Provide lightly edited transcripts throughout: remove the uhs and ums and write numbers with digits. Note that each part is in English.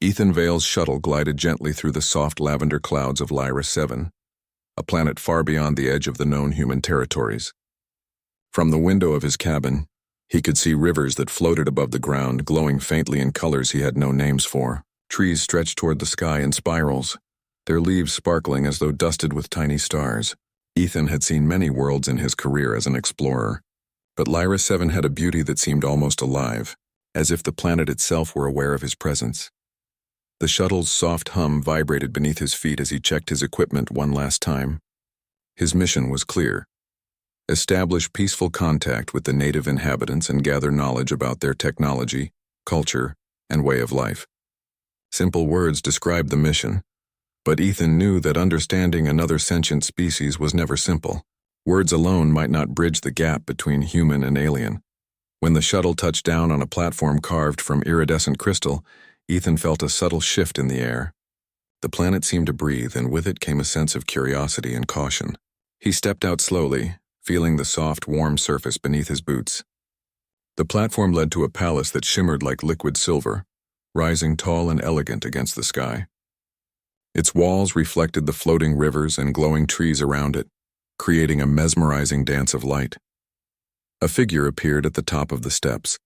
Ethan Vale's shuttle glided gently through the soft lavender clouds of Lyra 7, a planet far beyond the edge of the known human territories. From the window of his cabin, he could see rivers that floated above the ground, glowing faintly in colors he had no names for. Trees stretched toward the sky in spirals, their leaves sparkling as though dusted with tiny stars. Ethan had seen many worlds in his career as an explorer, but Lyra 7 had a beauty that seemed almost alive, as if the planet itself were aware of his presence. The shuttle's soft hum vibrated beneath his feet as he checked his equipment one last time. His mission was clear: establish peaceful contact with the native inhabitants and gather knowledge about their technology, culture, and way of life. Simple words described the mission, but Ethan knew that understanding another sentient species was never simple. Words alone might not bridge the gap between human and alien. When the shuttle touched down on a platform carved from iridescent crystal, Ethan felt a subtle shift in the air. The planet seemed to breathe, and with it came a sense of curiosity and caution. He stepped out slowly, feeling the soft, warm surface beneath his boots. The platform led to a palace that shimmered like liquid silver, rising tall and elegant against the sky. Its walls reflected the floating rivers and glowing trees around it, creating a mesmerizing dance of light. A figure appeared at the top of the steps.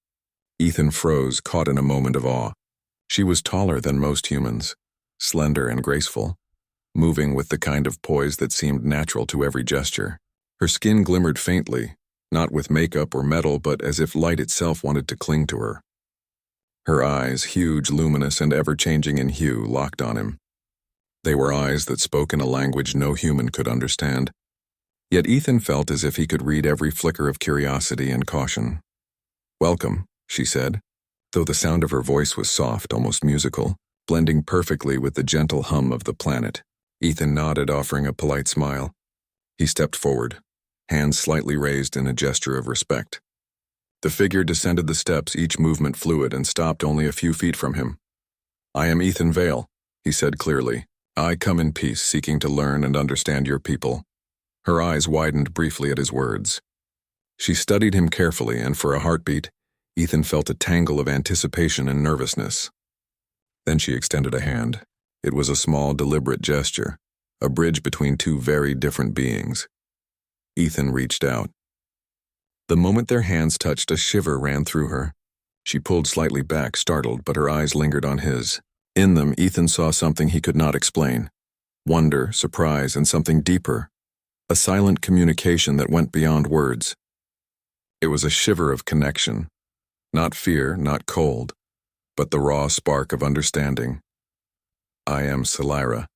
Ethan froze, caught in a moment of awe. She was taller than most humans, slender and graceful, moving with the kind of poise that seemed natural to every gesture. Her skin glimmered faintly, not with makeup or metal, but as if light itself wanted to cling to her. Her eyes, huge, luminous, and ever-changing in hue, locked on him. They were eyes that spoke in a language no human could understand. Yet Ethan felt as if he could read every flicker of curiosity and caution. "Welcome," she said, though the sound of her voice was soft, almost musical, blending perfectly with the gentle hum of the planet. Ethan nodded, offering a polite smile. He stepped forward, hands slightly raised in a gesture of respect. The figure descended the steps, each movement fluid, and stopped only a few feet from him. "I am Ethan Vale," he said clearly. "I come in peace, seeking to learn and understand your people." Her eyes widened briefly at his words. She studied him carefully, and for a heartbeat, Ethan felt a tangle of anticipation and nervousness. Then she extended a hand. It was a small, deliberate gesture, a bridge between two very different beings. Ethan reached out. The moment their hands touched, a shiver ran through her. She pulled slightly back, startled, but her eyes lingered on his. In them, Ethan saw something he could not explain. Wonder, surprise, and something deeper. A silent communication that went beyond words. It was a shiver of connection. Not fear, not cold, but the raw spark of understanding. "I am Selira,"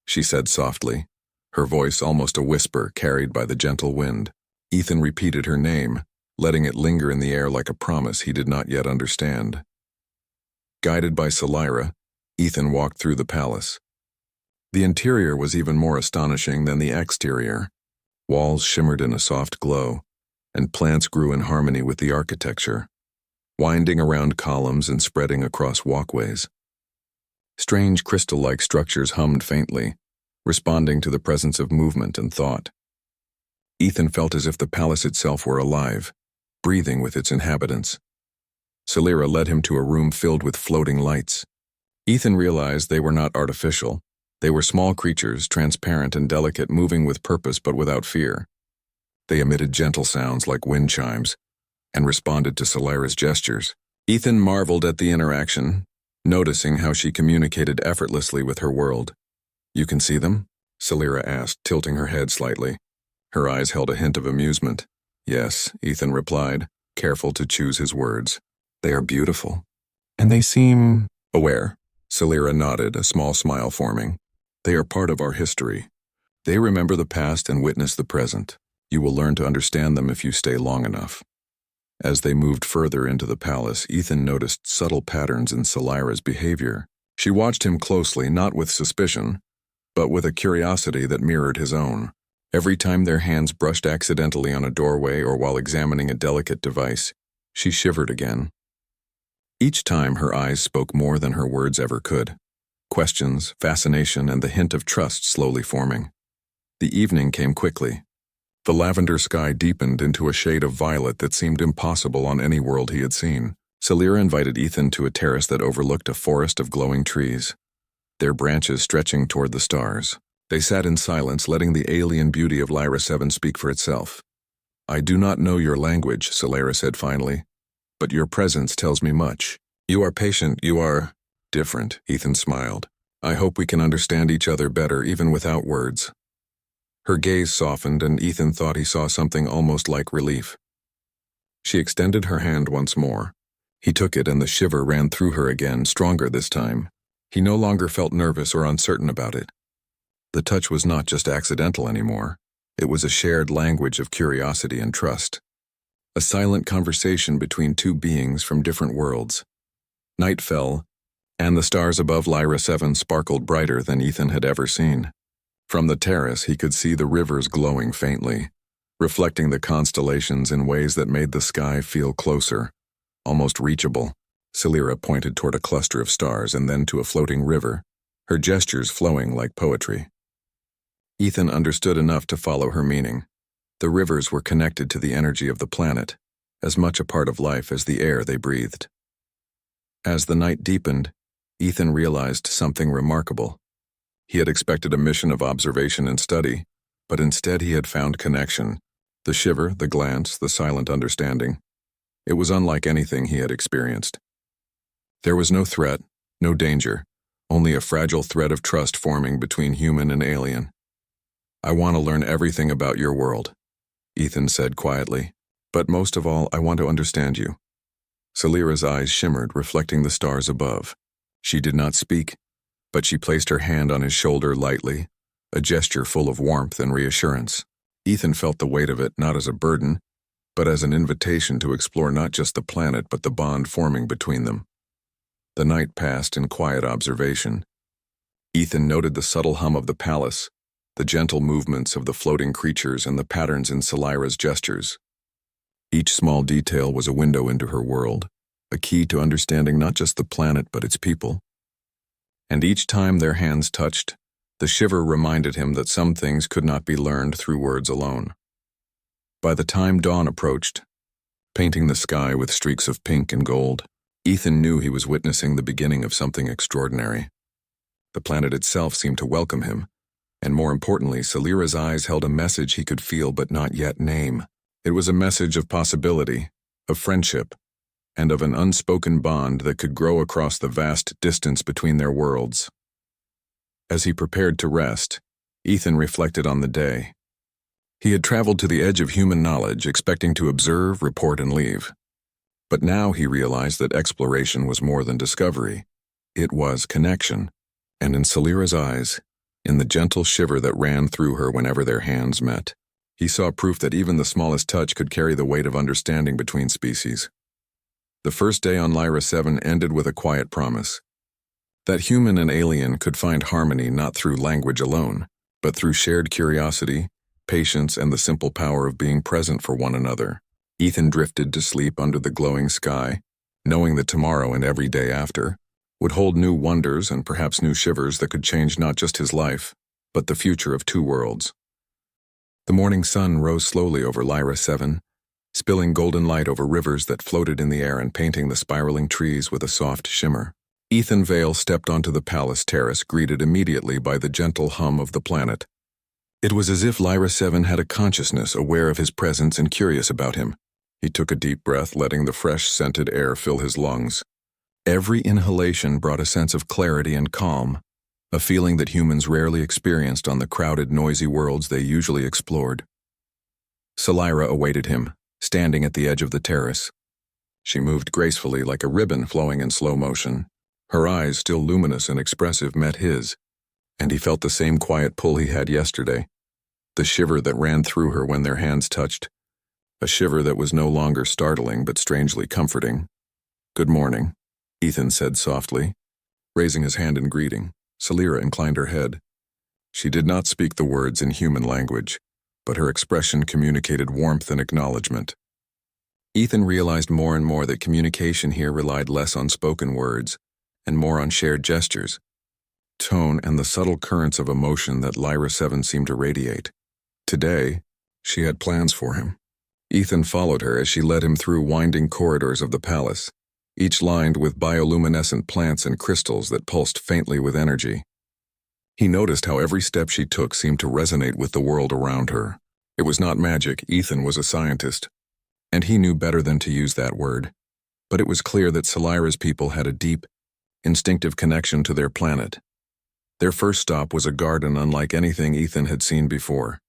she said softly, her voice almost a whisper carried by the gentle wind. Ethan repeated her name, letting it linger in the air like a promise he did not yet understand. Guided by Selira, Ethan walked through the palace. The interior was even more astonishing than the exterior. Walls shimmered in a soft glow, and plants grew in harmony with the architecture, winding around columns and spreading across walkways. Strange crystal-like structures hummed faintly, responding to the presence of movement and thought. Ethan felt as if the palace itself were alive, breathing with its inhabitants. Selira led him to a room filled with floating lights. Ethan realized they were not artificial. They were small creatures, transparent and delicate, moving with purpose but without fear. They emitted gentle sounds like wind chimes, and responded to Selira's gestures. Ethan marveled at the interaction, noticing how she communicated effortlessly with her world. "You can see them?" Selira asked, tilting her head slightly. Her eyes held a hint of amusement. "Yes," Ethan replied, careful to choose his words. "They are beautiful. And they seem aware." Selira nodded, a small smile forming. "They are part of our history. They remember the past and witness the present. You will learn to understand them if you stay long enough." As they moved further into the palace, Ethan noticed subtle patterns in Selira's behavior. She watched him closely, not with suspicion, but with a curiosity that mirrored his own. Every time their hands brushed accidentally on a doorway or while examining a delicate device, she shivered again. Each time her eyes spoke more than her words ever could. Questions, fascination, and the hint of trust slowly forming. The evening came quickly. The lavender sky deepened into a shade of violet that seemed impossible on any world he had seen. Salira invited Ethan to a terrace that overlooked a forest of glowing trees, their branches stretching toward the stars. They sat in silence, letting the alien beauty of Lyra 7 speak for itself. "I do not know your language," Salira said finally, "but your presence tells me much. You are patient, you are different," Ethan smiled. "I hope we can understand each other better, even without words." Her gaze softened, and Ethan thought he saw something almost like relief. She extended her hand once more. He took it, and the shiver ran through her again, stronger this time. He no longer felt nervous or uncertain about it. The touch was not just accidental anymore. It was a shared language of curiosity and trust. A silent conversation between two beings from different worlds. Night fell, and the stars above Lyra 7 sparkled brighter than Ethan had ever seen. From the terrace, he could see the rivers glowing faintly, reflecting the constellations in ways that made the sky feel closer, almost reachable. Salira pointed toward a cluster of stars and then to a floating river, her gestures flowing like poetry. Ethan understood enough to follow her meaning. The rivers were connected to the energy of the planet, as much a part of life as the air they breathed. As the night deepened, Ethan realized something remarkable. He had expected a mission of observation and study, but instead he had found connection. The shiver, the glance, the silent understanding. It was unlike anything he had experienced. There was no threat, no danger, only a fragile thread of trust forming between human and alien. "I want to learn everything about your world," Ethan said quietly, "but most of all, I want to understand you." Salira's eyes shimmered, reflecting the stars above. She did not speak, but she placed her hand on his shoulder lightly, a gesture full of warmth and reassurance. Ethan felt the weight of it not as a burden, but as an invitation to explore not just the planet but the bond forming between them. The night passed in quiet observation. Ethan noted the subtle hum of the palace, the gentle movements of the floating creatures, and the patterns in Salira's gestures. Each small detail was a window into her world, a key to understanding not just the planet but its people. And each time their hands touched, the shiver reminded him that some things could not be learned through words alone. By the time dawn approached, painting the sky with streaks of pink and gold, Ethan knew he was witnessing the beginning of something extraordinary. The planet itself seemed to welcome him, and more importantly, Salira's eyes held a message he could feel but not yet name. It was a message of possibility, of friendship, and of an unspoken bond that could grow across the vast distance between their worlds. As he prepared to rest, Ethan reflected on the day. He had traveled to the edge of human knowledge, expecting to observe, report, and leave. But now he realized that exploration was more than discovery. It was connection, and in Salira's eyes, in the gentle shiver that ran through her whenever their hands met, he saw proof that even the smallest touch could carry the weight of understanding between species. The first day on Lyra 7 ended with a quiet promise. That human and alien could find harmony not through language alone, but through shared curiosity, patience, and the simple power of being present for one another. Ethan drifted to sleep under the glowing sky, knowing that tomorrow and every day after would hold new wonders and perhaps new shivers that could change not just his life, but the future of two worlds. The morning sun rose slowly over Lyra 7, spilling golden light over rivers that floated in the air and painting the spiraling trees with a soft shimmer. Ethan Vale stepped onto the palace terrace, greeted immediately by the gentle hum of the planet. It was as if Lyra 7 had a consciousness, aware of his presence and curious about him. He took a deep breath, letting the fresh, scented air fill his lungs. Every inhalation brought a sense of clarity and calm, a feeling that humans rarely experienced on the crowded, noisy worlds they usually explored. Salira awaited him, standing at the edge of the terrace. She moved gracefully like a ribbon flowing in slow motion. Her eyes, still luminous and expressive, met his, and he felt the same quiet pull he had yesterday, the shiver that ran through her when their hands touched, a shiver that was no longer startling but strangely comforting. "Good morning," Ethan said softly, raising his hand in greeting. Salira inclined her head. She did not speak the words in human language, but her expression communicated warmth and acknowledgement. Ethan realized more and more that communication here relied less on spoken words and more on shared gestures, tone, and the subtle currents of emotion that Lyra 7 seemed to radiate. Today, she had plans for him. Ethan followed her as she led him through winding corridors of the palace, each lined with bioluminescent plants and crystals that pulsed faintly with energy. He noticed how every step she took seemed to resonate with the world around her. It was not magic. Ethan was a scientist, and he knew better than to use that word. But it was clear that Salira's people had a deep, instinctive connection to their planet. Their first stop was a garden unlike anything Ethan had seen before.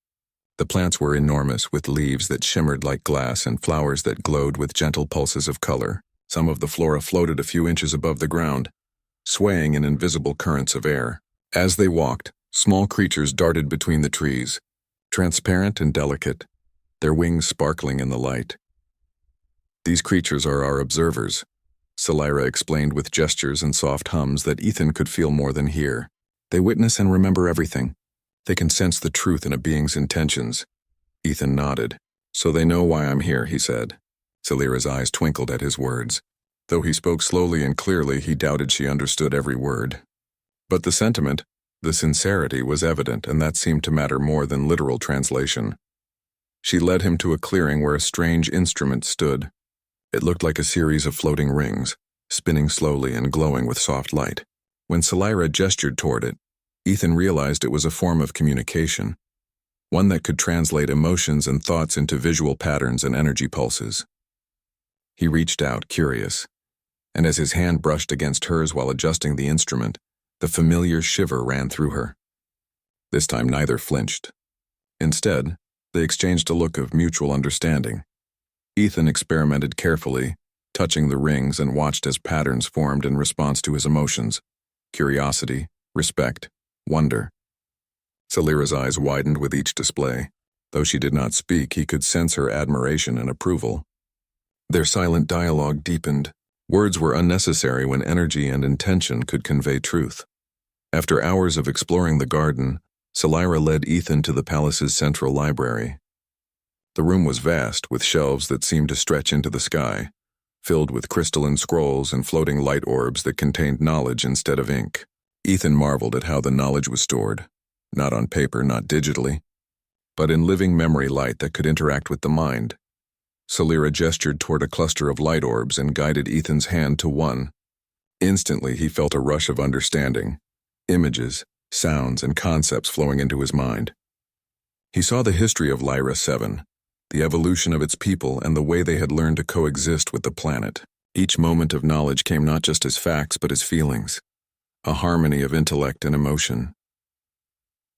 The plants were enormous, with leaves that shimmered like glass and flowers that glowed with gentle pulses of color. Some of the flora floated a few inches above the ground, swaying in invisible currents of air. As they walked, small creatures darted between the trees, transparent and delicate, their wings sparkling in the light. "These creatures are our observers," Salira explained with gestures and soft hums that Ethan could feel more than hear. "They witness and remember everything. They can sense the truth in a being's intentions." Ethan nodded. "So they know why I'm here," he said. Salira's eyes twinkled at his words. Though he spoke slowly and clearly, he doubted she understood every word. But the sentiment, the sincerity, was evident, and that seemed to matter more than literal translation. She led him to a clearing where a strange instrument stood. It looked like a series of floating rings, spinning slowly and glowing with soft light. When Salira gestured toward it, Ethan realized it was a form of communication, one that could translate emotions and thoughts into visual patterns and energy pulses. He reached out, curious, and as his hand brushed against hers while adjusting the instrument, the familiar shiver ran through her. This time neither flinched. Instead, they exchanged a look of mutual understanding. Ethan experimented carefully, touching the rings, and watched as patterns formed in response to his emotions: curiosity, respect, wonder. Salira's eyes widened with each display. Though she did not speak, he could sense her admiration and approval. Their silent dialogue deepened. Words were unnecessary when energy and intention could convey truth. After hours of exploring the garden, Salira led Ethan to the palace's central library. The room was vast, with shelves that seemed to stretch into the sky, filled with crystalline scrolls and floating light orbs that contained knowledge instead of ink. Ethan marveled at how the knowledge was stored, not on paper, not digitally, but in living memory light that could interact with the mind. Salira gestured toward a cluster of light orbs and guided Ethan's hand to one. Instantly, he felt a rush of understanding, images, sounds, and concepts flowing into his mind. He saw the history of Lyra 7, the evolution of its people, and the way they had learned to coexist with the planet. Each moment of knowledge came not just as facts but as feelings, a harmony of intellect and emotion.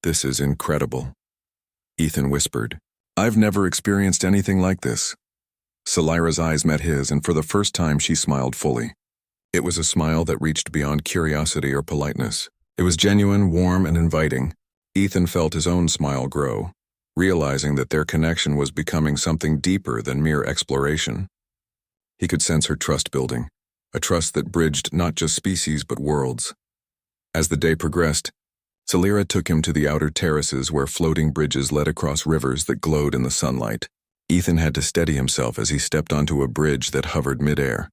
"This is incredible," Ethan whispered. "I've never experienced anything like this." Salira's eyes met his, and for the first time she smiled fully. It was a smile that reached beyond curiosity or politeness. It was genuine, warm, and inviting. Ethan felt his own smile grow, realizing that their connection was becoming something deeper than mere exploration. He could sense her trust building, a trust that bridged not just species but worlds. As the day progressed, Salira took him to the outer terraces where floating bridges led across rivers that glowed in the sunlight. Ethan had to steady himself as he stepped onto a bridge that hovered midair,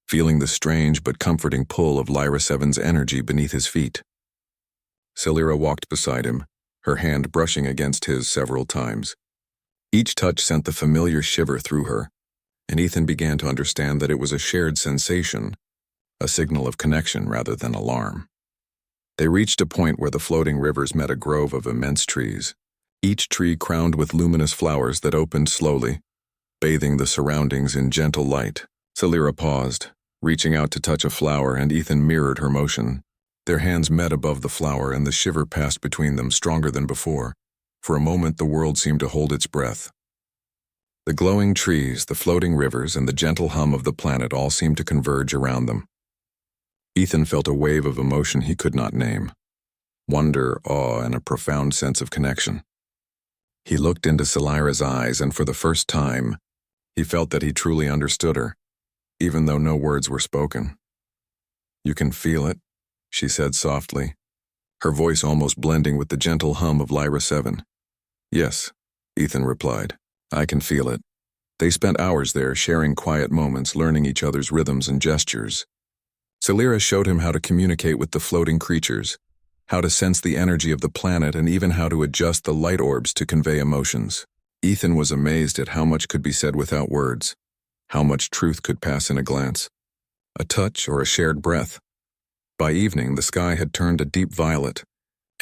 feeling the strange but comforting pull of Lyra 7's energy beneath his feet. Salira walked beside him, her hand brushing against his several times. Each touch sent the familiar shiver through her, and Ethan began to understand that it was a shared sensation, a signal of connection rather than alarm. They reached a point where the floating rivers met a grove of immense trees, each tree crowned with luminous flowers that opened slowly, bathing the surroundings in gentle light. Salira paused, reaching out to touch a flower, and Ethan mirrored her motion. Their hands met above the flower, and the shiver passed between them, stronger than before. For a moment, the world seemed to hold its breath. The glowing trees, the floating rivers, and the gentle hum of the planet all seemed to converge around them. Ethan felt a wave of emotion he could not name: wonder, awe, and a profound sense of connection. He looked into Salira's eyes, and for the first time, he felt that he truly understood her, even though no words were spoken. "You can feel it," she said softly, her voice almost blending with the gentle hum of Lyra 7. "Yes," Ethan replied, "I can feel it." They spent hours there, sharing quiet moments, learning each other's rhythms and gestures. Salira showed him how to communicate with the floating creatures, how to sense the energy of the planet, and even how to adjust the light orbs to convey emotions. Ethan was amazed at how much could be said without words, how much truth could pass in a glance. a touch, or a shared breath. By evening, the sky had turned a deep violet,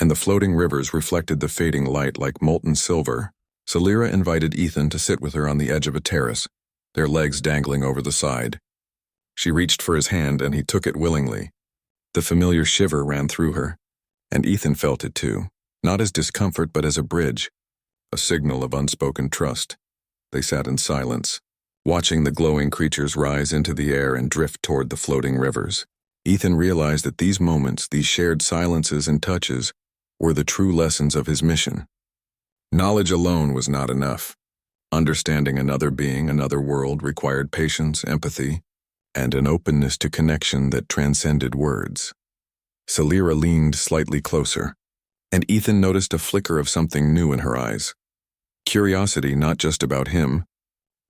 and the floating rivers reflected the fading light like molten silver. Salira invited Ethan to sit with her on the edge of a terrace, their legs dangling over the side. She reached for his hand, and he took it willingly. The familiar shiver ran through her, and Ethan felt it too, not as discomfort but as a bridge, a signal of unspoken trust. They sat in silence, watching the glowing creatures rise into the air and drift toward the floating rivers. Ethan realized that these moments, these shared silences and touches, were the true lessons of his mission. Knowledge alone was not enough. Understanding another being, another world, required patience, empathy, and an openness to connection that transcended words. Salira leaned slightly closer, and Ethan noticed a flicker of something new in her eyes. Curiosity not just about him,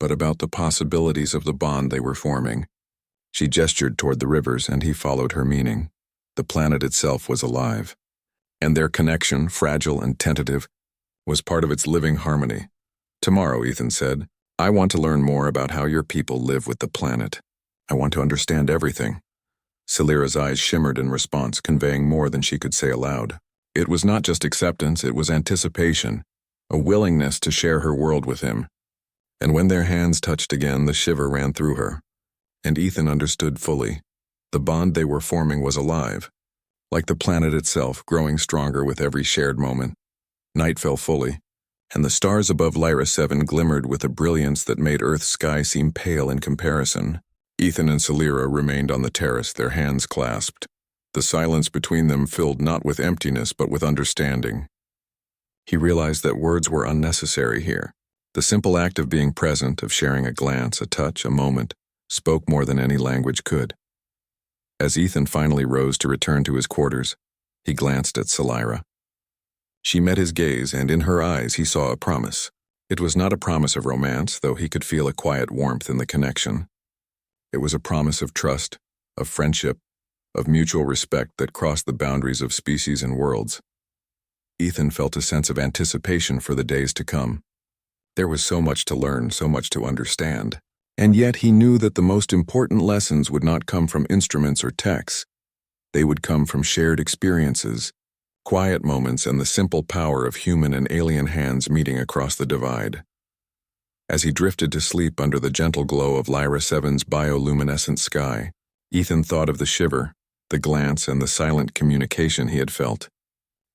but about the possibilities of the bond they were forming. She gestured toward the rivers, and he followed her meaning. The planet itself was alive, and their connection, fragile and tentative, was part of its living harmony. "Tomorrow," Ethan said, "I want to learn more about how your people live with the planet. I want to understand everything." Salira's eyes shimmered in response, conveying more than she could say aloud. It was not just acceptance, it was anticipation, a willingness to share her world with him. And when their hands touched again, the shiver ran through her, and Ethan understood fully. The bond they were forming was alive, like the planet itself, growing stronger with every shared moment. Night fell fully, and the stars above Lyra 7 glimmered with a brilliance that made Earth's sky seem pale in comparison. Ethan and Salira remained on the terrace, their hands clasped. The silence between them filled not with emptiness but with understanding. He realized that words were unnecessary here. The simple act of being present, of sharing a glance, a touch, a moment, spoke more than any language could. As Ethan finally rose to return to his quarters, he glanced at Salira. She met his gaze, and in her eyes he saw a promise. It was not a promise of romance, though he could feel a quiet warmth in the connection. It was a promise of trust, of friendship, of mutual respect that crossed the boundaries of species and worlds. Ethan felt a sense of anticipation for the days to come. There was so much to learn, so much to understand, and yet he knew that the most important lessons would not come from instruments or texts. They would come from shared experiences, quiet moments, and the simple power of human and alien hands meeting across the divide. As he drifted to sleep under the gentle glow of Lyra 7's bioluminescent sky, Ethan thought of the shiver, the glance, and the silent communication he had felt.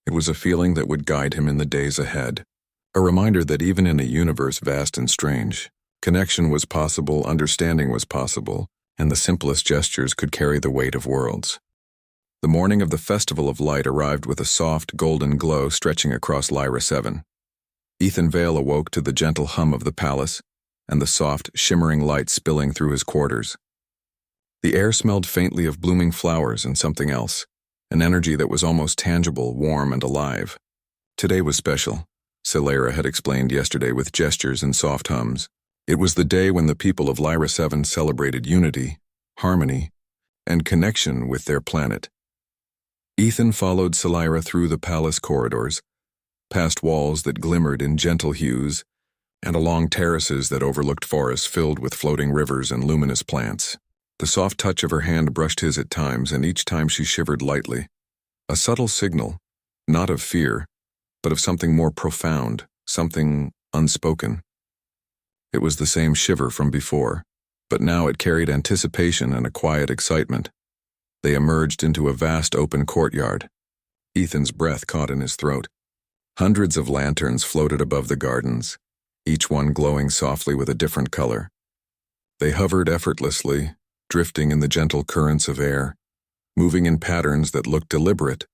It was a feeling that would guide him in the days ahead, a reminder that even in a universe vast and strange, connection was possible, understanding was possible, and the simplest gestures could carry the weight of worlds. The morning of the Festival of Light arrived with a soft, golden glow stretching across Lyra 7. Ethan Vale awoke to the gentle hum of the palace and the soft, shimmering light spilling through his quarters. The air smelled faintly of blooming flowers and something else, an energy that was almost tangible, warm, and alive. Today was special, Salira had explained yesterday with gestures and soft hums. It was the day when the people of Lyra 7 celebrated unity, harmony, and connection with their planet. Ethan followed Salira through the palace corridors, past walls that glimmered in gentle hues, and along terraces that overlooked forests filled with floating rivers and luminous plants. The soft touch of her hand brushed his at times, and each time she shivered lightly. A subtle signal, not of fear, but of something more profound, something unspoken. It was the same shiver from before, but now it carried anticipation and a quiet excitement. They emerged into a vast open courtyard. Ethan's breath caught in his throat. Hundreds of lanterns floated above the gardens, each one glowing softly with a different color. They hovered effortlessly, drifting in the gentle currents of air, moving in patterns that looked deliberate,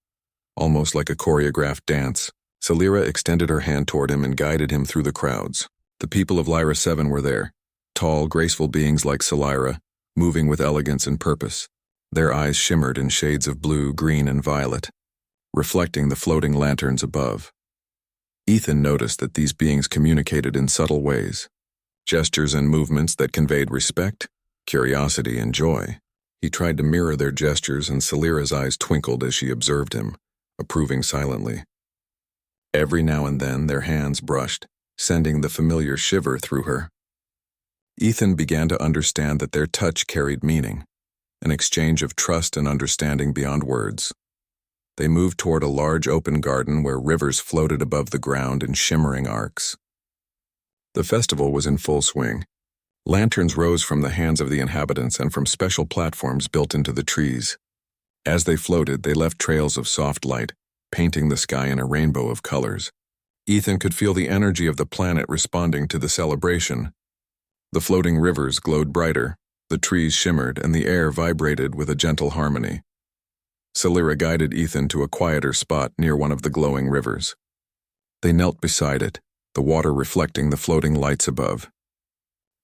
almost like a choreographed dance. Salira extended her hand toward him and guided him through the crowds. The people of Lyra 7 were there, tall, graceful beings like Salira, moving with elegance and purpose. Their eyes shimmered in shades of blue, green, and violet, reflecting the floating lanterns above. Ethan noticed that these beings communicated in subtle ways, gestures and movements that conveyed respect, curiosity, and joy. He tried to mirror their gestures, and Salira's eyes twinkled as she observed him, approving silently. Every now and then their hands brushed, sending the familiar shiver through her. Ethan began to understand that their touch carried meaning. an exchange of trust and understanding beyond words. They moved toward a large open garden where rivers floated above the ground in shimmering arcs. The festival was in full swing. Lanterns rose from the hands of the inhabitants and from special platforms built into the trees. As they floated, they left trails of soft light, painting the sky in a rainbow of colors. Ethan could feel the energy of the planet responding to the celebration. The floating rivers glowed brighter, the trees shimmered, and the air vibrated with a gentle harmony. Scifi guided Ethan to a quieter spot near one of the glowing rivers. They knelt beside it, the water reflecting the floating lights above.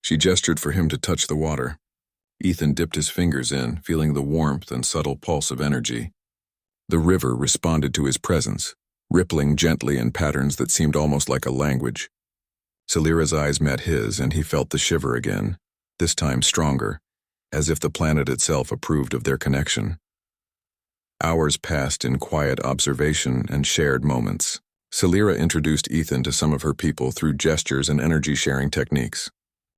She gestured for him to touch the water. Ethan dipped his fingers in, feeling the warmth and subtle pulse of energy. The river responded to his presence, rippling gently in patterns that seemed almost like a language. Scifi's eyes met his, and he felt the shiver again, this time stronger, as if the planet itself approved of their connection. Hours passed in quiet observation and shared moments. Scifi introduced Ethan to some of her people through gestures and energy-sharing techniques.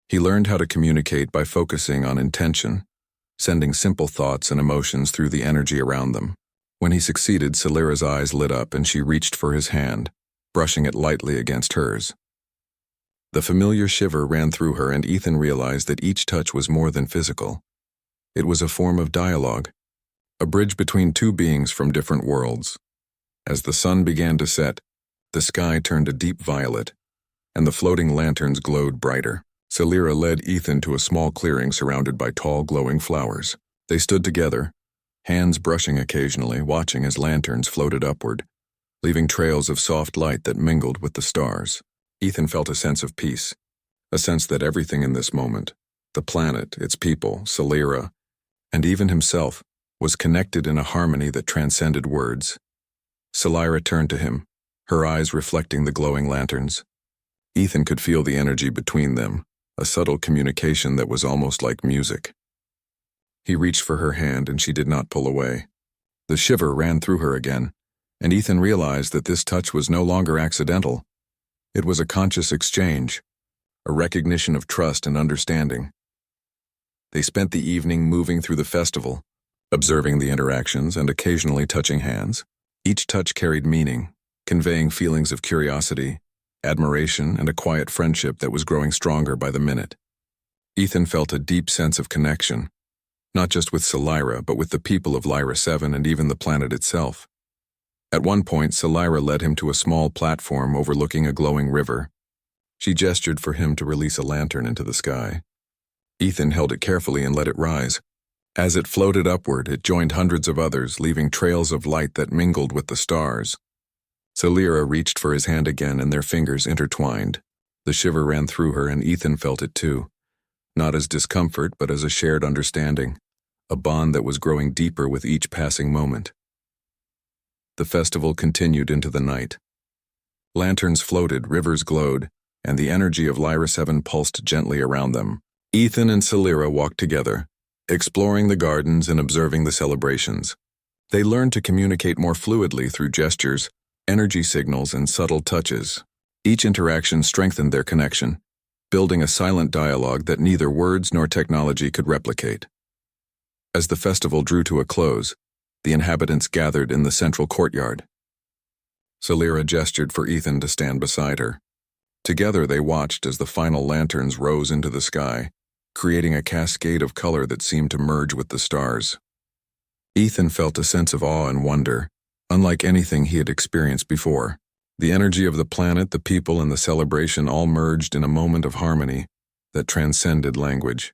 He learned how to communicate by focusing on intention, sending simple thoughts and emotions through the energy around them. When he succeeded, Scifi's eyes lit up and she reached for his hand, brushing it lightly against hers. The familiar shiver ran through her, and Ethan realized that each touch was more than physical. It was a form of dialogue, a bridge between two beings from different worlds. As the sun began to set, the sky turned a deep violet, and the floating lanterns glowed brighter. Scifi led Ethan to a small clearing surrounded by tall, glowing flowers. They stood together, hands brushing occasionally, watching as lanterns floated upward, leaving trails of soft light that mingled with the stars. Ethan felt a sense of peace, a sense that everything in this moment, the planet, its people, Scifi, and even himself, was connected in a harmony that transcended words. Scifi turned to him, her eyes reflecting the glowing lanterns. Ethan could feel the energy between them, a subtle communication that was almost like music. He reached for her hand and she did not pull away. The shiver ran through her again, and Ethan realized that this touch was no longer accidental. It was a conscious exchange, a recognition of trust and understanding. They spent the evening moving through the festival, observing the interactions and occasionally touching hands. Each touch carried meaning, conveying feelings of curiosity, admiration, and a quiet friendship that was growing stronger by the minute. Ethan felt a deep sense of connection, not just with Scifi, but with the people of Lyra 7 and even the planet itself. At one point, Scifi led him to a small platform overlooking a glowing river. She gestured for him to release a lantern into the sky. Ethan held it carefully and let it rise. As it floated upward, it joined hundreds of others, leaving trails of light that mingled with the stars. Scifi reached for his hand again, and their fingers intertwined. The shiver ran through her, and Ethan felt it too, not as discomfort but as a shared understanding, a bond that was growing deeper with each passing moment. The festival continued into the night. Lanterns floated, rivers glowed, and the energy of Lyra 7 pulsed gently around them. Ethan and Scifi walked together, exploring the gardens and observing the celebrations. They learned to communicate more fluidly through gestures, energy signals, and subtle touches. Each interaction strengthened their connection, building a silent dialogue that neither words nor technology could replicate. As the festival drew to a close, the inhabitants gathered in the central courtyard. Scifi gestured for Ethan to stand beside her. Together they watched as the final lanterns rose into the sky, creating a cascade of color that seemed to merge with the stars. Ethan felt a sense of awe and wonder, unlike anything he had experienced before. The energy of the planet, the people, and the celebration all merged in a moment of harmony that transcended language.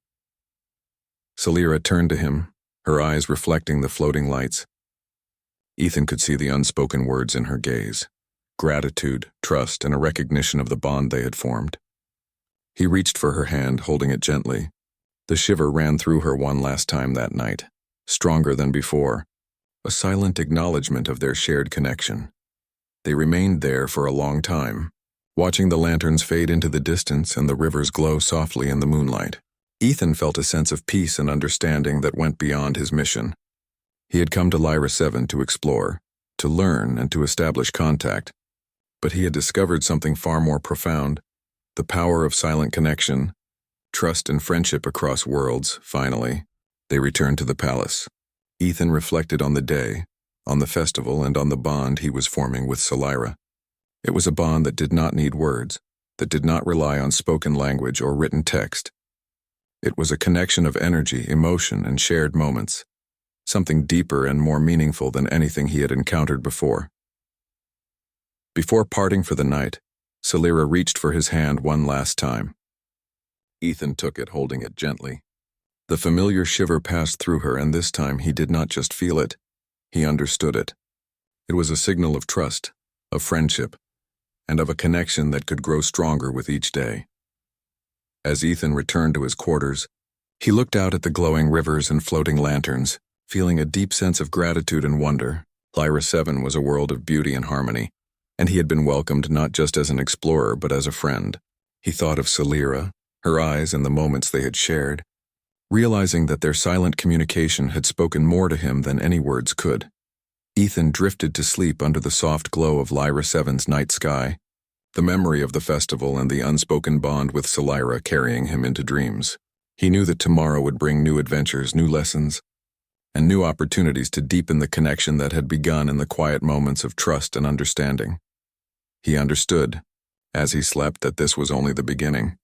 Scifi turned to him, her eyes reflecting the floating lights. Ethan could see the unspoken words in her gaze, gratitude, trust, and a recognition of the bond they had formed. He reached for her hand, holding it gently. The shiver ran through her one last time that night, stronger than before, a silent acknowledgement of their shared connection. They remained there for a long time, watching the lanterns fade into the distance and the rivers glow softly in the moonlight. Ethan felt a sense of peace and understanding that went beyond his mission. He had come to Lyra 7 to explore, to learn, and to establish contact. But he had discovered something far more profound, the power of silent connection, trust and friendship across worlds, finally. They returned to the palace. Ethan reflected on the day, on the festival, and on the bond he was forming with Salira. It was a bond that did not need words, that did not rely on spoken language or written text. It was a connection of energy, emotion, and shared moments, something deeper and more meaningful than anything he had encountered before. Before parting for the night, Salira reached for his hand one last time. Ethan took it, holding it gently. The familiar shiver passed through her, and this time he did not just feel it, he understood it. It was a signal of trust, of friendship, and of a connection that could grow stronger with each day. As Ethan returned to his quarters, he looked out at the glowing rivers and floating lanterns, feeling a deep sense of gratitude and wonder. Lyra 7 was a world of beauty and harmony, and he had been welcomed not just as an explorer but as a friend. He thought of Salira, her eyes and the moments they had shared, realizing that their silent communication had spoken more to him than any words could. Ethan drifted to sleep under the soft glow of Lyra 7's night sky, the memory of the festival and the unspoken bond with Salira carrying him into dreams. He knew that tomorrow would bring new adventures, new lessons, and new opportunities to deepen the connection that had begun in the quiet moments of trust and understanding. He understood, as he slept, that this was only the beginning.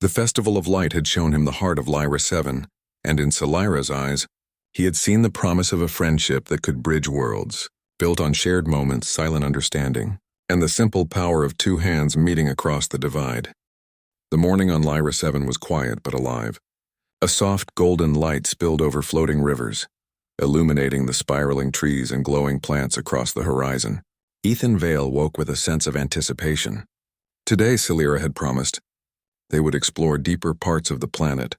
The Festival of Light had shown him the heart of Lyra 7, and in Salira's eyes, he had seen the promise of a friendship that could bridge worlds, built on shared moments, silent understanding, and the simple power of two hands meeting across the divide. The morning on Lyra 7 was quiet but alive. A soft golden light spilled over floating rivers, illuminating the spiraling trees and glowing plants across the horizon. Ethan Vale woke with a sense of anticipation. Today, Salira had promised, they would explore deeper parts of the planet,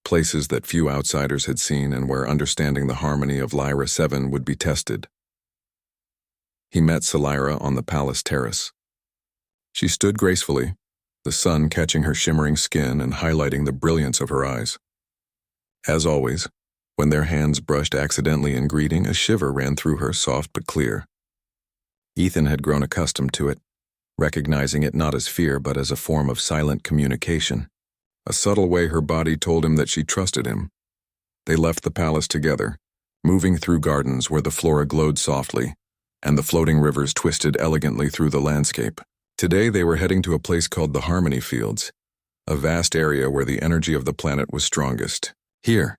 places that few outsiders had seen and where understanding the harmony of Lyra 7 would be tested. He met Salira on the palace terrace. She stood gracefully, the sun catching her shimmering skin and highlighting the brilliance of her eyes. As always, when their hands brushed accidentally in greeting, a shiver ran through her, soft but clear. Ethan had grown accustomed to it, recognizing it not as fear but as a form of silent communication, a subtle way her body told him that she trusted him. They left the palace together, moving through gardens where the flora glowed softly, and the floating rivers twisted elegantly through the landscape. Today they were heading to a place called the Harmony Fields, a vast area where the energy of the planet was strongest. Here,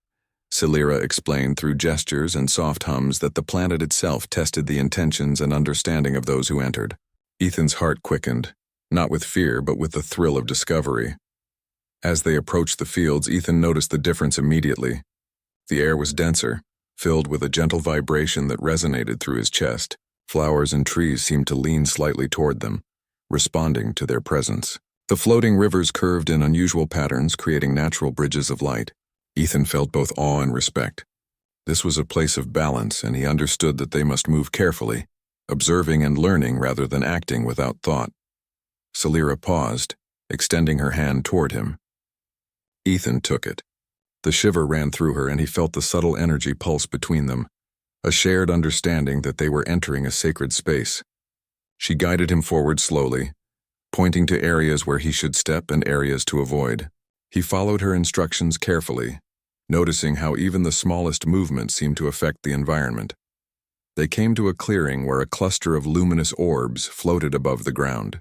Salira explained through gestures and soft hums that the planet itself tested the intentions and understanding of those who entered. Ethan's heart quickened, not with fear but with the thrill of discovery. As they approached the fields, Ethan noticed the difference immediately. The air was denser, filled with a gentle vibration that resonated through his chest. Flowers and trees seemed to lean slightly toward them, responding to their presence. The floating rivers curved in unusual patterns, creating natural bridges of light. Ethan felt both awe and respect. This was a place of balance, and he understood that they must move carefully, observing and learning rather than acting without thought. Salira paused, extending her hand toward him. Ethan took it. The shiver ran through her, and he felt the subtle energy pulse between them, a shared understanding that they were entering a sacred space. She guided him forward slowly, pointing to areas where he should step and areas to avoid. He followed her instructions carefully, noticing how even the smallest movement seemed to affect the environment. They came to a clearing where a cluster of luminous orbs floated above the ground.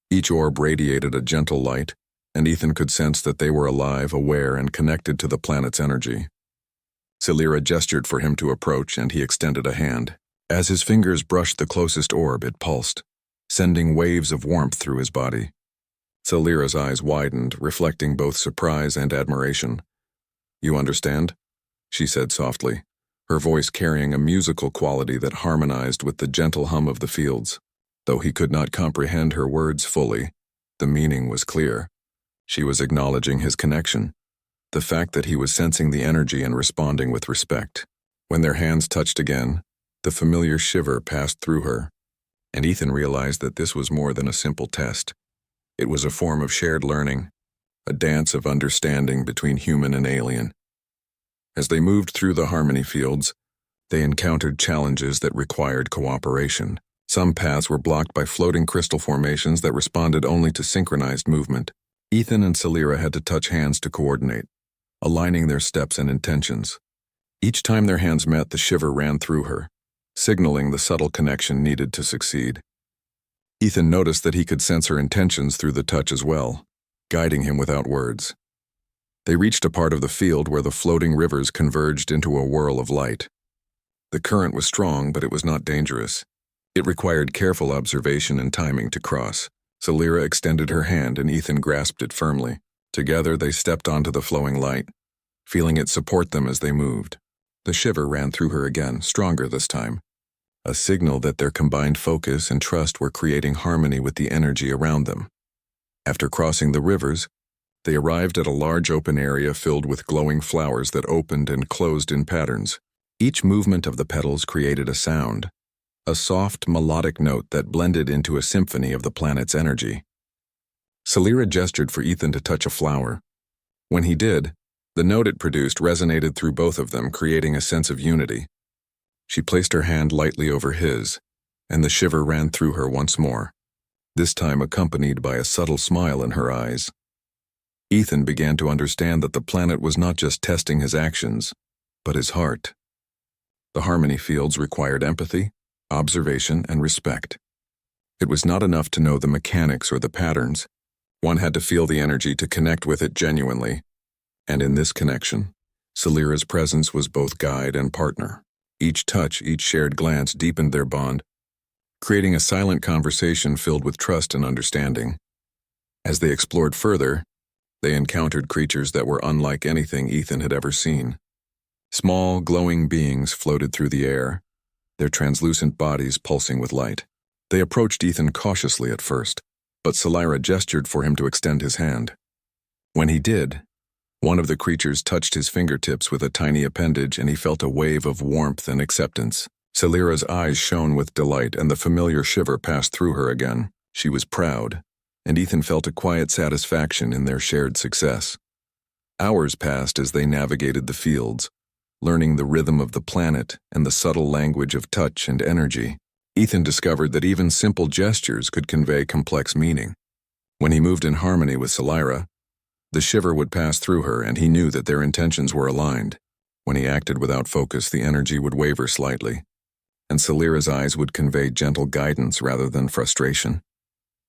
Each orb radiated a gentle light, and Ethan could sense that they were alive, aware, and connected to the planet's energy. Salira gestured for him to approach, and he extended a hand. As his fingers brushed the closest orb, it pulsed, sending waves of warmth through his body. Salira's eyes widened, reflecting both surprise and admiration. "You understand?" she said softly, her voice carrying a musical quality that harmonized with the gentle hum of the fields. Though he could not comprehend her words fully, the meaning was clear. She was acknowledging his connection, the fact that he was sensing the energy and responding with respect. When their hands touched again, the familiar shiver passed through her, and Ethan realized that this was more than a simple test. It was a form of shared learning, a dance of understanding between human and alien. As they moved through the Harmony Fields, they encountered challenges that required cooperation. Some paths were blocked by floating crystal formations that responded only to synchronized movement. Ethan and Salira had to touch hands to coordinate, aligning their steps and intentions. Each time their hands met, the shiver ran through her, signaling the subtle connection needed to succeed. Ethan noticed that he could sense her intentions through the touch as well, guiding him without words. They reached a part of the field where the floating rivers converged into a whirl of light. The current was strong, but it was not dangerous. It required careful observation and timing to cross. Salira extended her hand and Ethan grasped it firmly. Together they stepped onto the flowing light, feeling it support them as they moved. The shiver ran through her again, stronger this time, a signal that their combined focus and trust were creating harmony with the energy around them. After crossing the rivers, they arrived at a large open area filled with glowing flowers that opened and closed in patterns. Each movement of the petals created a sound, a soft, melodic note that blended into a symphony of the planet's energy. Salira gestured for Ethan to touch a flower. When he did, the note it produced resonated through both of them, creating a sense of unity. She placed her hand lightly over his, and the shiver ran through her once more, this time accompanied by a subtle smile in her eyes. Ethan began to understand that the planet was not just testing his actions, but his heart. The harmony fields required empathy, observation, and respect. It was not enough to know the mechanics or the patterns. One had to feel the energy to connect with it genuinely. And in this connection, Salira's presence was both guide and partner. Each touch, each shared glance deepened their bond, creating a silent conversation filled with trust and understanding. As they explored further, they encountered creatures that were unlike anything Ethan had ever seen. Small, glowing beings floated through the air, their translucent bodies pulsing with light. They approached Ethan cautiously at first, but Salira gestured for him to extend his hand. When he did, one of the creatures touched his fingertips with a tiny appendage and he felt a wave of warmth and acceptance. Salira's eyes shone with delight and the familiar shiver passed through her again. She was proud, and Ethan felt a quiet satisfaction in their shared success. Hours passed as they navigated the fields, learning the rhythm of the planet and the subtle language of touch and energy. Ethan discovered that even simple gestures could convey complex meaning. When he moved in harmony with Salira, the shiver would pass through her and he knew that their intentions were aligned. When he acted without focus, the energy would waver slightly, and Salira's eyes would convey gentle guidance rather than frustration.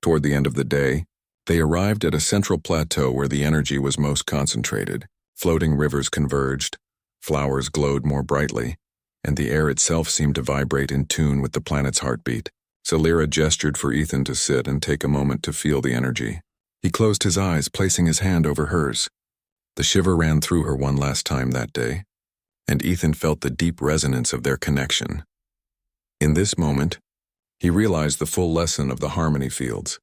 Toward the end of the day, they arrived at a central plateau where the energy was most concentrated. Floating rivers converged, flowers glowed more brightly, and the air itself seemed to vibrate in tune with the planet's heartbeat. Salira gestured for Ethan to sit and take a moment to feel the energy. He closed his eyes, placing his hand over hers. The shiver ran through her one last time that day, and Ethan felt the deep resonance of their connection. In this moment, he realized the full lesson of the harmony fields.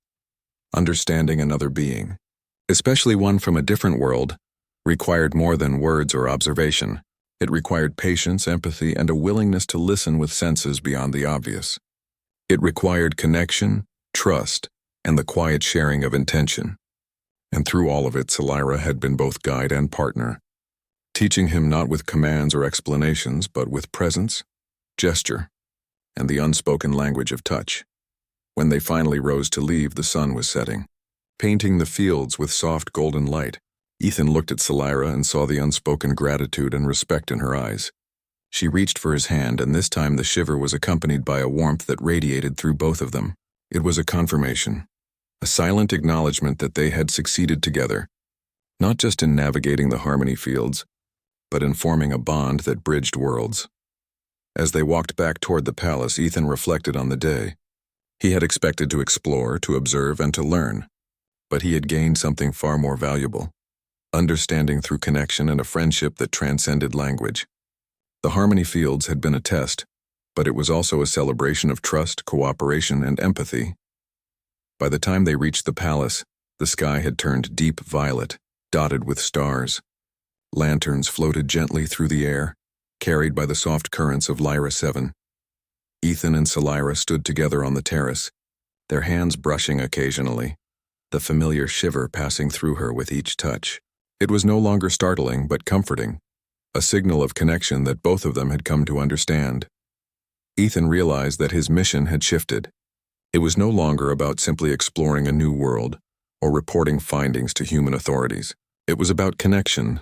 Understanding another being, especially one from a different world, required more than words or observation. It required patience, empathy, and a willingness to listen with senses beyond the obvious. It required connection, trust, and the quiet sharing of intention. And through all of it, Salira had been both guide and partner, teaching him not with commands or explanations, but with presence, gesture, and the unspoken language of touch. When they finally rose to leave, the sun was setting, painting the fields with soft golden light. Ethan looked at Salira and saw the unspoken gratitude and respect in her eyes. She reached for his hand, and this time the shiver was accompanied by a warmth that radiated through both of them. It was a confirmation, a silent acknowledgement that they had succeeded together, not just in navigating the harmony fields, but in forming a bond that bridged worlds. As they walked back toward the palace, Ethan reflected on the day. He had expected to explore, to observe, and to learn, but he had gained something far more valuable, understanding through connection and a friendship that transcended language. The harmony fields had been a test, but it was also a celebration of trust, cooperation, and empathy. By the time they reached the palace, the sky had turned deep violet, dotted with stars. Lanterns floated gently through the air, carried by the soft currents of Lyra 7. Ethan and Salira stood together on the terrace, their hands brushing occasionally, the familiar shiver passing through her with each touch. It was no longer startling but comforting, a signal of connection that both of them had come to understand. Ethan realized that his mission had shifted. It was no longer about simply exploring a new world or reporting findings to human authorities. It was about connection,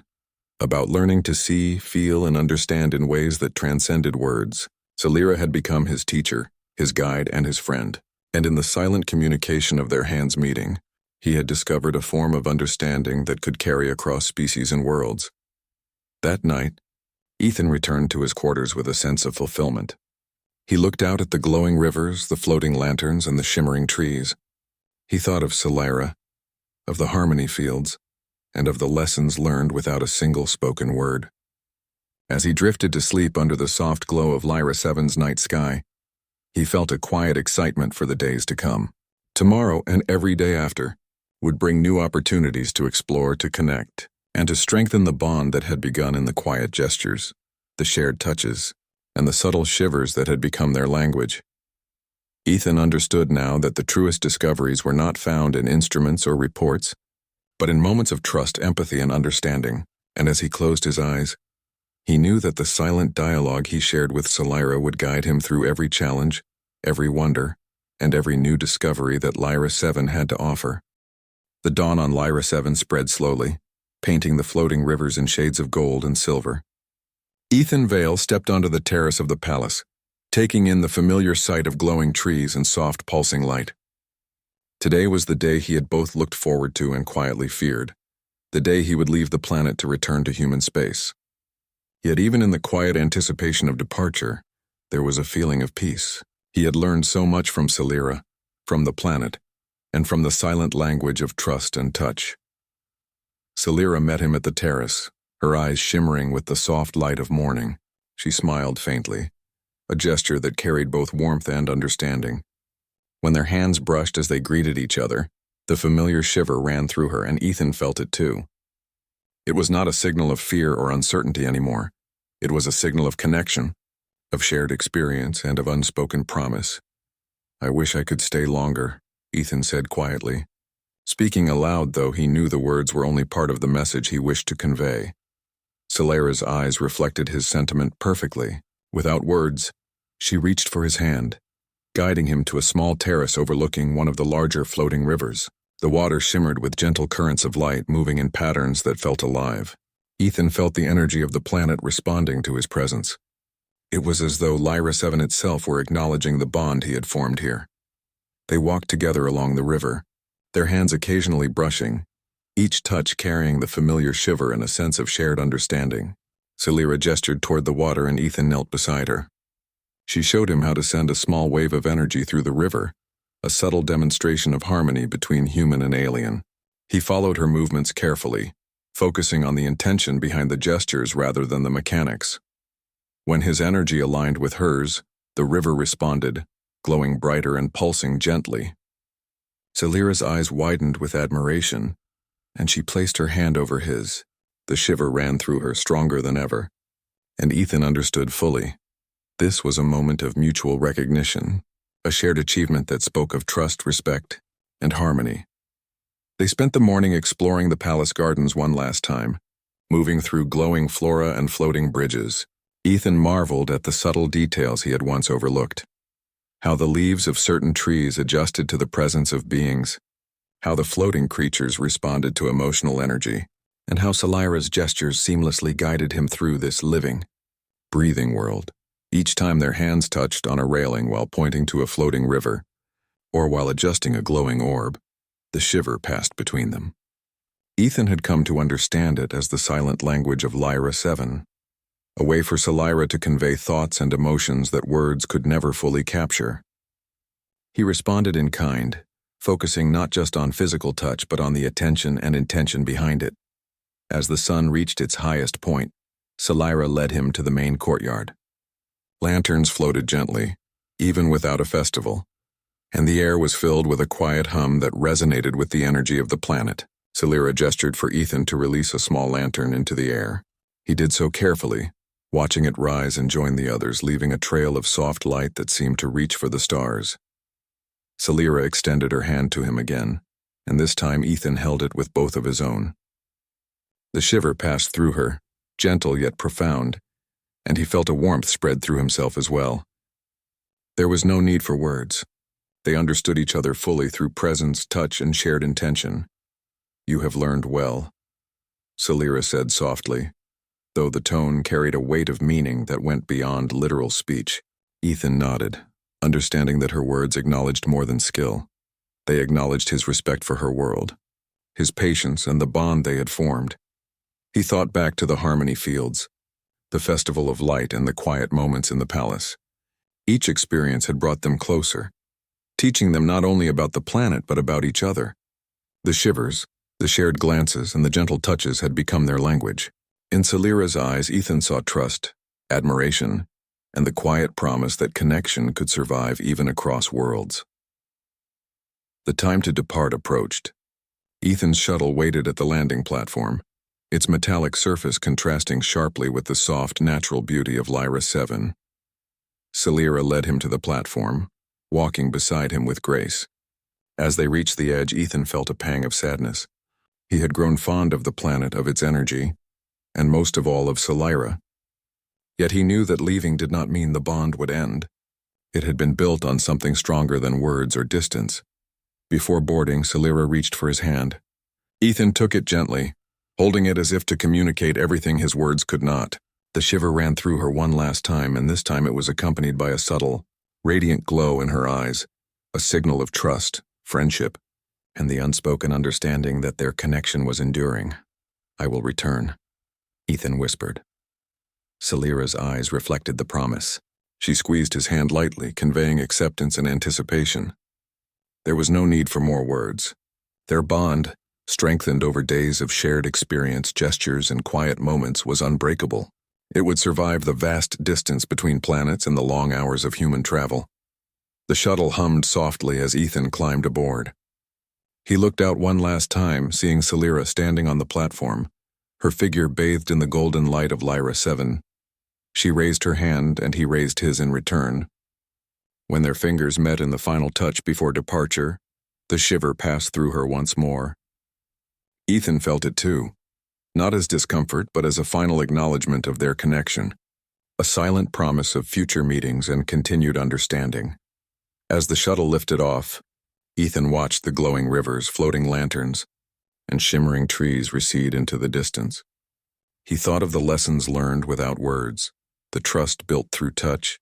about learning to see, feel, and understand in ways that transcended words. Salira had become his teacher, his guide, and his friend, and in the silent communication of their hands meeting, he had discovered a form of understanding that could carry across species and worlds. That night, Ethan returned to his quarters with a sense of fulfillment. He looked out at the glowing rivers, the floating lanterns, and the shimmering trees. He thought of Salira, of the harmony fields, and of the lessons learned without a single spoken word. As he drifted to sleep under the soft glow of Lyra 7's night sky, he felt a quiet excitement for the days to come. Tomorrow and every day after would bring new opportunities to explore, to connect, and to strengthen the bond that had begun in the quiet gestures, the shared touches, and the subtle shivers that had become their language. Ethan understood now that the truest discoveries were not found in instruments or reports, but in moments of trust, empathy, and understanding, and as he closed his eyes, he knew that the silent dialogue he shared with Salira would guide him through every challenge, every wonder, and every new discovery that Lyra 7 had to offer. The dawn on Lyra 7 spread slowly, painting the floating rivers in shades of gold and silver. Ethan Vale stepped onto the terrace of the palace, taking in the familiar sight of glowing trees and soft pulsing light. Today was the day he had both looked forward to and quietly feared, the day he would leave the planet to return to human space. Yet even in the quiet anticipation of departure, there was a feeling of peace. He had learned so much from Salira, from the planet, and from the silent language of trust and touch. Salira met him at the terrace, her eyes shimmering with the soft light of morning. She smiled faintly, a gesture that carried both warmth and understanding. When their hands brushed as they greeted each other, the familiar shiver ran through her, and Ethan felt it too. It was not a signal of fear or uncertainty anymore. It was a signal of connection, of shared experience, and of unspoken promise. "I wish I could stay longer," Ethan said quietly. Speaking aloud, though, he knew the words were only part of the message he wished to convey. Salira's eyes reflected his sentiment perfectly. Without words, she reached for his hand, guiding him to a small terrace overlooking one of the larger floating rivers. The water shimmered with gentle currents of light moving in patterns that felt alive. Ethan felt the energy of the planet responding to his presence. It was as though Lyra 7 itself were acknowledging the bond he had formed here. They walked together along the river, their hands occasionally brushing, each touch carrying the familiar shiver and a sense of shared understanding. Salira gestured toward the water and Ethan knelt beside her. She showed him how to send a small wave of energy through the river, a subtle demonstration of harmony between human and alien. He followed her movements carefully, focusing on the intention behind the gestures rather than the mechanics. When his energy aligned with hers, the river responded, glowing brighter and pulsing gently. Salira's eyes widened with admiration, and she placed her hand over his. The shiver ran through her stronger than ever, and Ethan understood fully. This was a moment of mutual recognition, a shared achievement that spoke of trust, respect, and harmony. They spent the morning exploring the palace gardens one last time, moving through glowing flora and floating bridges. Ethan marveled at the subtle details he had once overlooked. How the leaves of certain trees adjusted to the presence of beings, how the floating creatures responded to emotional energy, and how Salira's gestures seamlessly guided him through this living, breathing world. Each time their hands touched on a railing while pointing to a floating river, or while adjusting a glowing orb, the shiver passed between them. Ethan had come to understand it as the silent language of Lyra 7, a way for Salira to convey thoughts and emotions that words could never fully capture. He responded in kind, focusing not just on physical touch but on the attention and intention behind it. As the sun reached its highest point, Salira led him to the main courtyard. Lanterns floated gently, even without a festival, and the air was filled with a quiet hum that resonated with the energy of the planet. Salira gestured for Ethan to release a small lantern into the air. He did so carefully, watching it rise and join the others, leaving a trail of soft light that seemed to reach for the stars. Salira extended her hand to him again, and this time Ethan held it with both of his own. The shiver passed through her, gentle yet profound, and he felt a warmth spread through himself as well. There was no need for words. They understood each other fully through presence, touch, and shared intention. "You have learned well," Salira said softly, though the tone carried a weight of meaning that went beyond literal speech. Ethan nodded, understanding that her words acknowledged more than skill. They acknowledged his respect for her world, his patience, and the bond they had formed. He thought back to the Harmony Fields, the Festival of Light, and the quiet moments in the palace. Each experience had brought them closer, teaching them not only about the planet but about each other. The shivers, the shared glances, and the gentle touches had become their language. In Salira's eyes, Ethan saw trust, admiration, and the quiet promise that connection could survive even across worlds. The time to depart approached. Ethan's shuttle waited at the landing platform, its metallic surface contrasting sharply with the soft, natural beauty of Lyra 7. Salira led him to the platform, walking beside him with grace. As they reached the edge, Ethan felt a pang of sadness. He had grown fond of the planet, of its energy, and most of all of Salira. Yet he knew that leaving did not mean the bond would end. It had been built on something stronger than words or distance. Before boarding, Salira reached for his hand. Ethan took it gently, holding it as if to communicate everything his words could not. The shiver ran through her one last time, and this time it was accompanied by a subtle, radiant glow in her eyes, a signal of trust, friendship, and the unspoken understanding that their connection was enduring. "I will return," Ethan whispered. Salira's eyes reflected the promise. She squeezed his hand lightly, conveying acceptance and anticipation. There was no need for more words. Their bond, strengthened over days of shared experience, gestures, and quiet moments, was unbreakable. It would survive the vast distance between planets and the long hours of human travel. The shuttle hummed softly as Ethan climbed aboard. He looked out one last time, seeing Salira standing on the platform, her figure bathed in the golden light of Lyra 7. She raised her hand, and he raised his in return. When their fingers met in the final touch before departure, the shiver passed through her once more. Ethan felt it too, not as discomfort but as a final acknowledgement of their connection, a silent promise of future meetings and continued understanding. As the shuttle lifted off, Ethan watched the glowing rivers, floating lanterns, and shimmering trees recede into the distance. He thought of the lessons learned without words, the trust built through touch,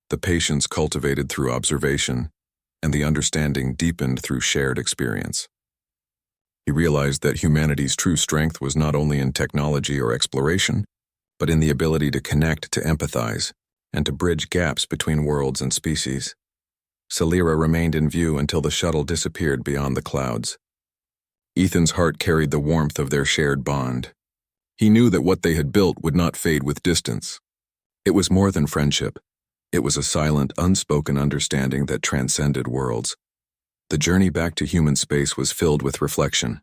the patience cultivated through observation, and the understanding deepened through shared experience. He realized that humanity's true strength was not only in technology or exploration, but in the ability to connect, to empathize, and to bridge gaps between worlds and species. Salira remained in view until the shuttle disappeared beyond the clouds. Ethan's heart carried the warmth of their shared bond. He knew that what they had built would not fade with distance. It was more than friendship. It was a silent, unspoken understanding that transcended worlds. The journey back to human space was filled with reflection.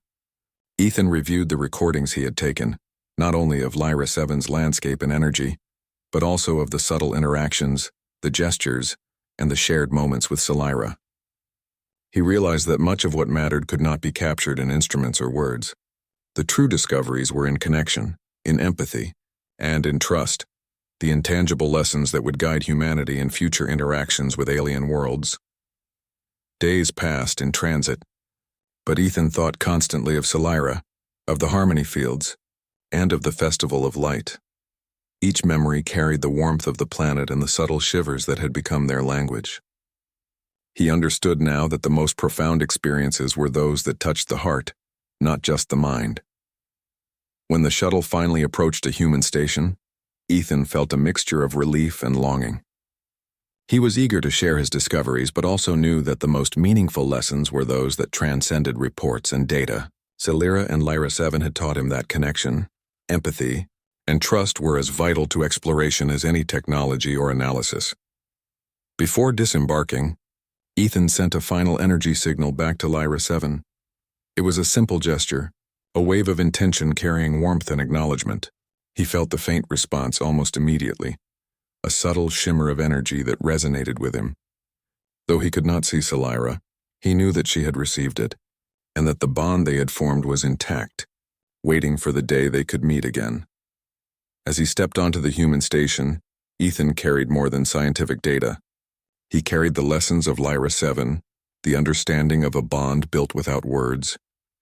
Ethan reviewed the recordings he had taken, not only of Lyra 7's landscape and energy, but also of the subtle interactions, the gestures, and the shared moments with Salira. He realized that much of what mattered could not be captured in instruments or words. The true discoveries were in connection, in empathy, and in trust, the intangible lessons that would guide humanity in future interactions with alien worlds. Days passed in transit, but Ethan thought constantly of Salira, of the Harmony Fields, and of the Festival of Light. Each memory carried the warmth of the planet and the subtle shivers that had become their language. He understood now that the most profound experiences were those that touched the heart, not just the mind. When the shuttle finally approached a human station, Ethan felt a mixture of relief and longing. He was eager to share his discoveries, but also knew that the most meaningful lessons were those that transcended reports and data. Salira and Lyra 7 had taught him that connection, empathy, and trust were as vital to exploration as any technology or analysis. Before disembarking, Ethan sent a final energy signal back to Lyra 7. It was a simple gesture, a wave of intention carrying warmth and acknowledgement. He felt the faint response almost immediately, a subtle shimmer of energy that resonated with him. Though he could not see Salira, he knew that she had received it, and that the bond they had formed was intact, waiting for the day they could meet again. As he stepped onto the human station, Ethan carried more than scientific data. He carried the lessons of Lyra 7, the understanding of a bond built without words,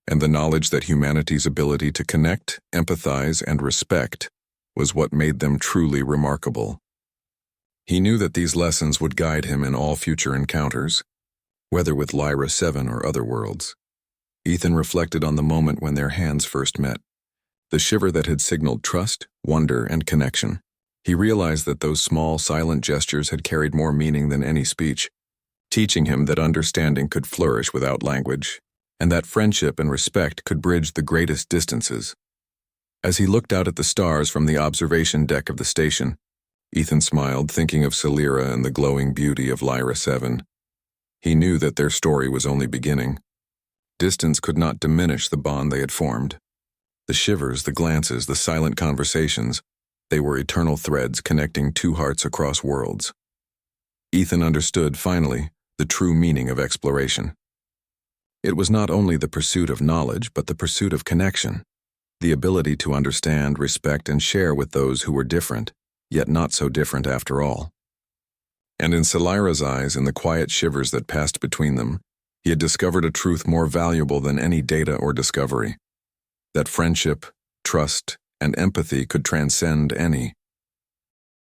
and the knowledge that humanity's ability to connect, empathize, and respect was what made them truly remarkable. He knew that these lessons would guide him in all future encounters, whether with Lyra 7 or other worlds. Ethan reflected on the moment when their hands first met, the shiver that had signaled trust, wonder, and connection. He realized that those small, silent gestures had carried more meaning than any speech, teaching him that understanding could flourish without language, and that friendship and respect could bridge the greatest distances. As he looked out at the stars from the observation deck of the station, Ethan smiled, thinking of Celira and the glowing beauty of Lyra 7. He knew that their story was only beginning. Distance could not diminish the bond they had formed. The shivers, the glances, the silent conversations, they were eternal threads connecting two hearts across worlds. Ethan understood, finally, the true meaning of exploration. It was not only the pursuit of knowledge, but the pursuit of connection, the ability to understand, respect, and share with those who were different, yet not so different after all. And in Celira's eyes, in the quiet shivers that passed between them, he had discovered a truth more valuable than any data or discovery, that friendship, trust, and empathy could transcend any